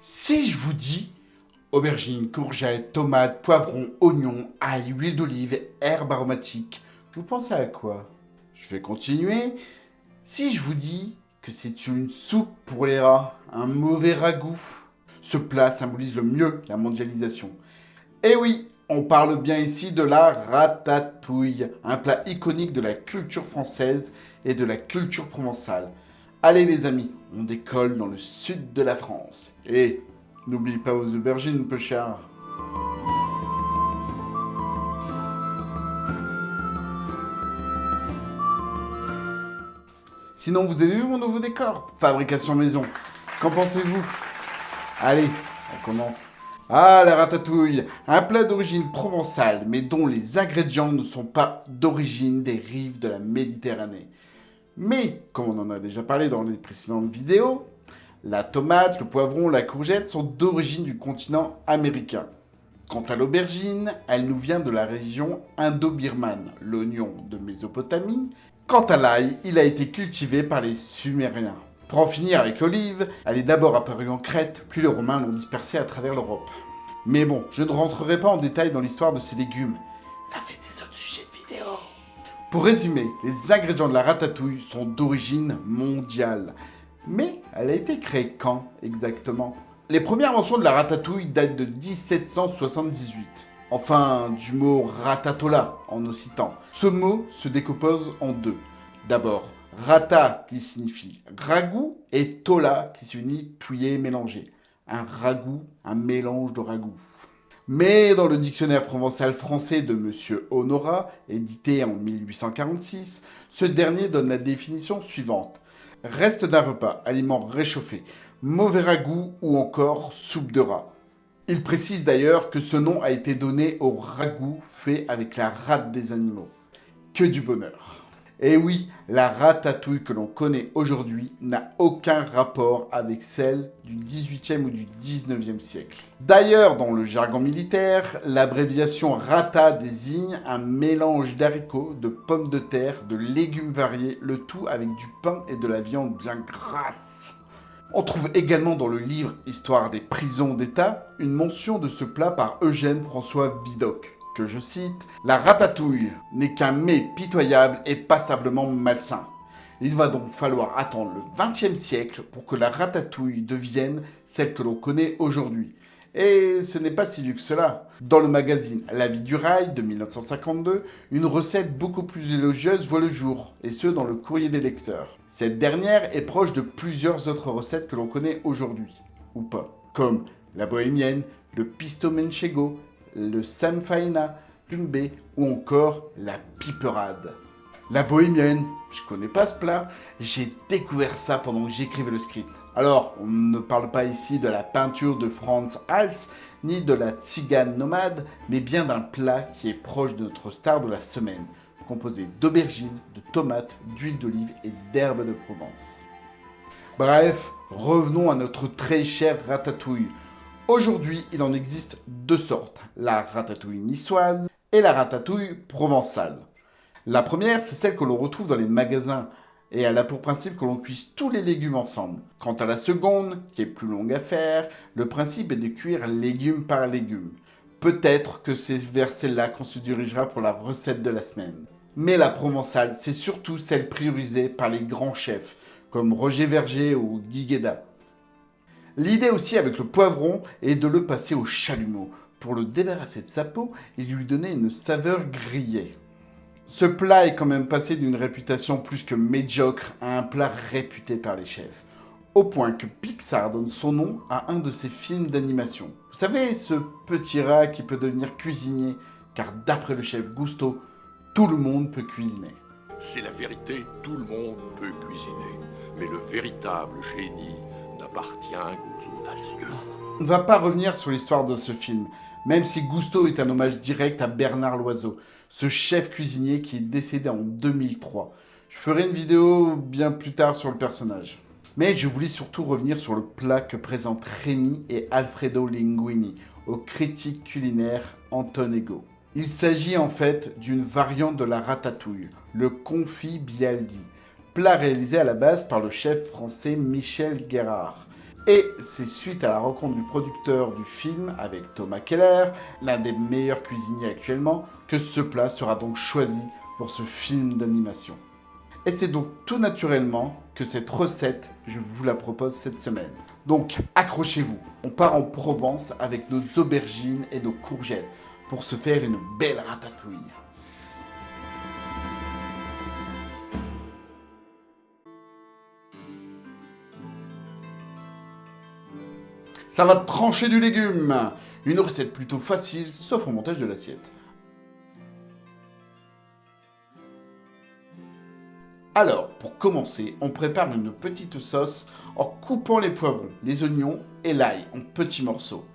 Si je vous dis aubergines, courgettes, tomates, poivrons, oignons, ail, huile d'olive, herbes aromatiques, vous pensez à quoi? Je vais continuer. Si je vous dis que c'est une soupe pour les rats, un mauvais ragoût, ce plat symbolise le mieux la mondialisation. Et oui, on parle bien ici de la ratatouille, un plat iconique de la culture française et de la culture provençale. Allez les amis, on décolle dans le sud de la France. Et n'oublie pas vos aubergines, peu cher. Sinon, vous avez vu mon nouveau décor? Fabrication maison. Qu'en pensez-vous? Allez, on commence. Ah, la ratatouille, un plat d'origine provençale, mais dont les ingrédients ne sont pas d'origine des rives de la Méditerranée. Mais, comme on en a déjà parlé dans les précédentes vidéos, la tomate, le poivron, la courgette sont d'origine du continent américain. Quant à l'aubergine, elle nous vient de la région indo-birmane, l'oignon de Mésopotamie. Quant à l'ail, il a été cultivé par les Sumériens. Pour en finir avec l'olive, elle est d'abord apparue en Crète, puis les Romains l'ont dispersée à travers l'Europe. Mais bon, je ne rentrerai pas en détail dans l'histoire de ces légumes. Ça fait des autres sujets de vidéo. Pour résumer, les ingrédients de la ratatouille sont d'origine mondiale. Mais elle a été créée quand exactement? Les premières mentions de la ratatouille datent de 1778. Enfin, du mot ratatola en occitan. Ce mot se décompose en deux. D'abord, rata qui signifie ragoût et tola qui signifie touiller, mélanger. Un ragoût, un mélange de ragoût. Mais dans le dictionnaire provençal français de Monsieur Honorat, édité en 1846, ce dernier donne la définition suivante. Reste d'un repas, aliment réchauffé, mauvais ragoût ou encore soupe de rat. Il précise d'ailleurs que ce nom a été donné au ragoût fait avec la rate des animaux. Que du bonheur. Et oui, la ratatouille que l'on connaît aujourd'hui n'a aucun rapport avec celle du 18e ou du 19e siècle. D'ailleurs, dans le jargon militaire, l'abréviation rata désigne un mélange d'haricots, de pommes de terre, de légumes variés, le tout avec du pain et de la viande bien grasse. On trouve également dans le livre Histoire des prisons d'État une mention de ce plat par Eugène François Vidocq. Que je cite, la ratatouille n'est qu'un mets pitoyable et passablement malsain. Il va donc falloir attendre le XXe siècle pour que la ratatouille devienne celle que l'on connaît aujourd'hui. Et ce n'est pas si vieux que cela. Dans le magazine La vie du rail de 1952, une recette beaucoup plus élogieuse voit le jour, et ce dans le courrier des lecteurs. Cette dernière est proche de plusieurs autres recettes que l'on connaît aujourd'hui, ou pas, comme la bohémienne, le pisto manchego, le sanfaina, plumbé ou encore la piperade. La bohémienne, je connais pas ce plat, j'ai découvert ça pendant que j'écrivais le script. Alors, on ne parle pas ici de la peinture de Franz Hals, ni de la tzigane nomade, mais bien d'un plat qui est proche de notre star de la semaine, composé d'aubergines, de tomates, d'huile d'olive et d'herbes de Provence. Bref, revenons à notre très chère ratatouille. Aujourd'hui, il en existe deux sortes, la ratatouille niçoise et la ratatouille provençale. La première, c'est celle que l'on retrouve dans les magasins et elle a pour principe que l'on cuise tous les légumes ensemble. Quant à la seconde, qui est plus longue à faire, le principe est de cuire légume par légume. Peut-être que c'est vers celle-là qu'on se dirigera pour la recette de la semaine. Mais la provençale, c'est surtout celle priorisée par les grands chefs, comme Roger Verger ou Guy Guéda. L'idée aussi avec le poivron est de le passer au chalumeau pour le débarrasser de sa peau et lui donner une saveur grillée. Ce plat est quand même passé d'une réputation plus que médiocre à un plat réputé par les chefs, au point que Pixar donne son nom à un de ses films d'animation. Vous savez, ce petit rat qui peut devenir cuisinier, car d'après le chef Gusto, tout le monde peut cuisiner. C'est la vérité, tout le monde peut cuisiner, mais le véritable génie n'appartient qu'aux audacieux. On ne va pas revenir sur l'histoire de ce film, même si Gusto est un hommage direct à Bernard Loiseau, ce chef cuisinier qui est décédé en 2003. Je ferai une vidéo bien plus tard sur le personnage. Mais je voulais surtout revenir sur le plat que présentent Rémi et Alfredo Linguini aux critiques culinaires Anton-Ego. Il s'agit en fait d'une variante de la ratatouille, le confit Bialdi. plat réalisé à la base par le chef français Michel Guérard. Et c'est suite à la rencontre du producteur du film avec Thomas Keller, l'un des meilleurs cuisiniers actuellement, que ce plat sera donc choisi pour ce film d'animation. Et c'est donc tout naturellement que cette recette, je vous la propose cette semaine. Donc accrochez-vous, on part en Provence avec nos aubergines et nos courgettes pour se faire une belle ratatouille. Ça va trancher du légume. Une recette plutôt facile, sauf au montage de l'assiette. Alors, pour commencer, on prépare une petite sauce en coupant les poivrons, les oignons et l'ail en petits morceaux.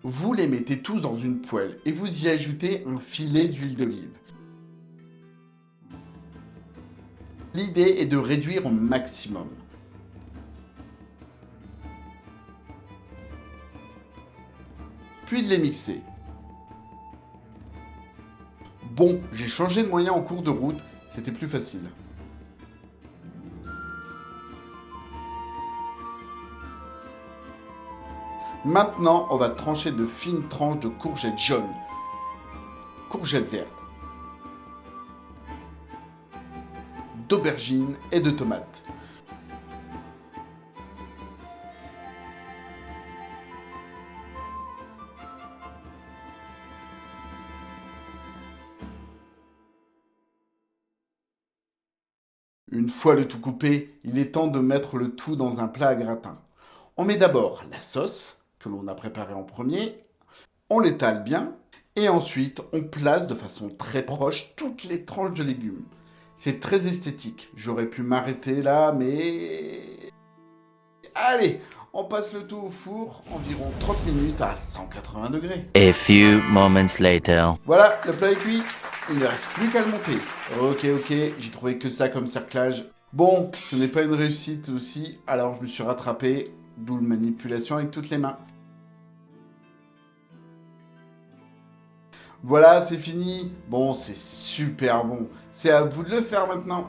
Vous les mettez tous dans une poêle et vous y ajoutez un filet d'huile d'olive. L'idée est de réduire au maximum. Puis de les mixer. Bon, j'ai changé de moyen en cours de route, c'était plus facile. Maintenant, on va trancher de fines tranches de courgettes jaunes, courgettes vertes, d'aubergines et de tomates. Une fois le tout coupé, il est temps de mettre le tout dans un plat à gratin. On met d'abord la sauce que l'on a préparée en premier, on l'étale bien, et ensuite on place de façon très proche toutes les tranches de légumes. C'est très esthétique, j'aurais pu m'arrêter là, mais... Allez, on passe le tout au four, environ 30 minutes à 180 degrés. A few moments later. Voilà, le plat est cuit, il ne reste plus qu'à le monter. Ok, j'ai trouvé que ça comme cerclage. Bon, ce n'est pas une réussite aussi, alors je me suis rattrapé, d'où la manipulation avec toutes les mains. Voilà, c'est fini. Bon, c'est super bon. C'est à vous de le faire maintenant.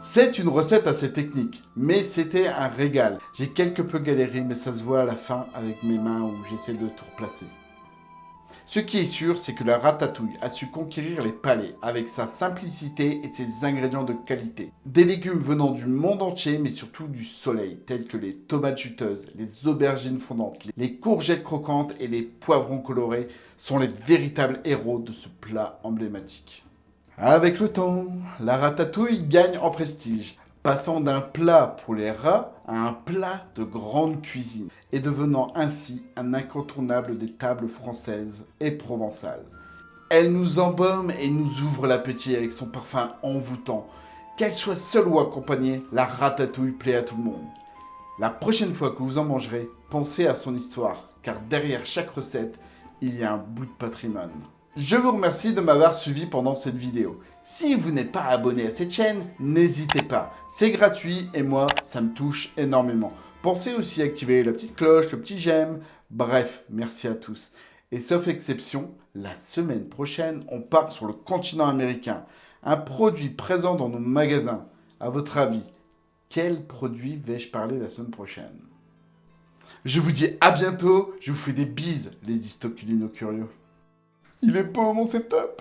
C'est une recette assez technique, mais c'était un régal. J'ai quelque peu galéré, mais ça se voit à la fin avec mes mains où j'essaie de tout replacer. Ce qui est sûr, c'est que la ratatouille a su conquérir les palais avec sa simplicité et ses ingrédients de qualité. Des légumes venant du monde entier, mais surtout du soleil, tels que les tomates juteuses, les aubergines fondantes, les courgettes croquantes et les poivrons colorés sont les véritables héros de ce plat emblématique. Avec le temps, la ratatouille gagne en prestige, passant d'un plat pour les rats à un plat de grande cuisine, et devenant ainsi un incontournable des tables françaises et provençales. Elle nous embaume et nous ouvre l'appétit avec son parfum envoûtant. Qu'elle soit seule ou accompagnée, la ratatouille plaît à tout le monde. La prochaine fois que vous en mangerez, pensez à son histoire, car derrière chaque recette, il y a un bout de patrimoine. Je vous remercie de m'avoir suivi pendant cette vidéo. Si vous n'êtes pas abonné à cette chaîne, n'hésitez pas. C'est gratuit et moi, ça me touche énormément. Pensez aussi à activer la petite cloche, le petit j'aime. Bref, merci à tous. Et sauf exception, la semaine prochaine, on part sur le continent américain. Un produit présent dans nos magasins. À votre avis, quel produit vais-je parler la semaine prochaine? Je vous dis à bientôt. Je vous fais des bises, les histoculino curieux. Il est beau mon setup!